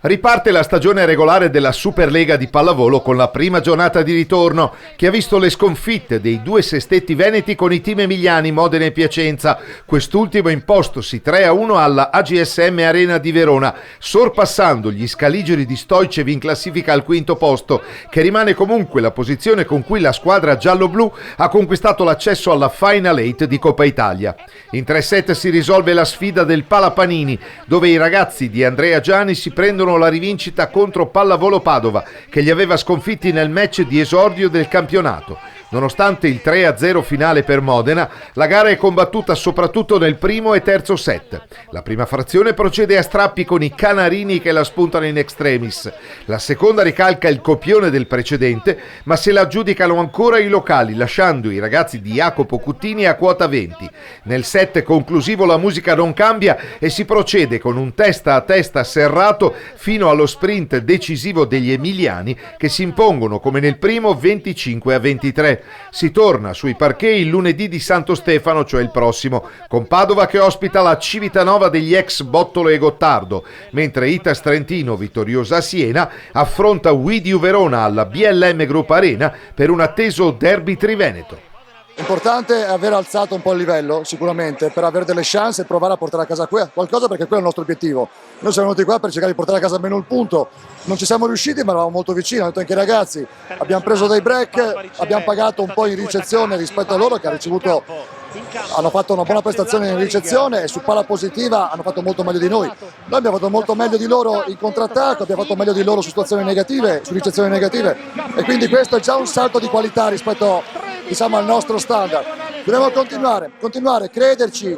Riparte la stagione regolare della Superlega di pallavolo con la prima giornata di ritorno, che ha visto le sconfitte dei due sestetti veneti con i team emiliani Modena e Piacenza, quest'ultimo impostosi 3-1 alla AGSM Arena di Verona, sorpassando gli scaligeri di Stoicev in classifica al quinto posto, che rimane comunque la posizione con cui la squadra giallo-blu ha conquistato l'accesso alla Final 8 di Coppa Italia. In 3 set si risolve la sfida del Palapanini, dove i ragazzi di Andrea Gianni si prendono la rivincita contro Pallavolo Padova, che li aveva sconfitti nel match di esordio del campionato. Nonostante il 3-0 finale per Modena, la gara è combattuta soprattutto nel primo e terzo set. La prima frazione procede a strappi con i canarini che la spuntano in extremis. La seconda ricalca il copione del precedente, ma se la aggiudicano ancora i locali, lasciando i ragazzi di Jacopo Cuttini a quota 20. Nel set conclusivo la musica non cambia e si procede con un testa a testa serrato fino allo sprint decisivo degli emiliani, che si impongono come nel primo 25-23. Si torna sui parquet il lunedì di Santo Stefano, cioè il prossimo, con Padova che ospita la Civitanova degli ex Bottolo e Gottardo, mentre Itas Trentino, vittoriosa a Siena, affronta Widiu Verona alla BLM Group Arena per un atteso derby triveneto. L'importante è aver alzato un po' il livello, sicuramente, per avere delle chance e provare a portare a casa qualcosa, perché quello è il nostro obiettivo. Noi siamo venuti qua per cercare di portare a casa almeno il punto. Non ci siamo riusciti, ma eravamo molto vicini, hanno detto anche i ragazzi. Abbiamo preso dei break, abbiamo pagato un po' in ricezione rispetto a loro, che hanno fatto una buona prestazione in ricezione, e su palla positiva hanno fatto molto meglio di noi. Noi abbiamo fatto molto meglio di loro in contrattacco, abbiamo fatto meglio di loro su situazioni negative, su ricezioni negative, e quindi questo è già un salto di qualità rispetto, diciamo, al nostro standard. Dobbiamo continuare, crederci.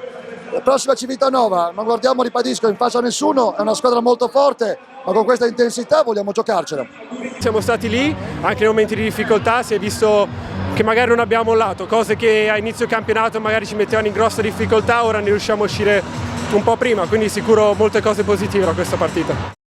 La prossima Civitanova, non guardiamo, ribadisco, in faccia a nessuno, è una squadra molto forte, ma con questa intensità vogliamo giocarcela. Siamo stati lì, anche nei momenti di difficoltà, si è visto che magari non abbiamo mollato, cose che a inizio campionato magari ci mettevano in grossa difficoltà, ora ne riusciamo a uscire un po' prima, quindi sicuro molte cose positive da questa partita.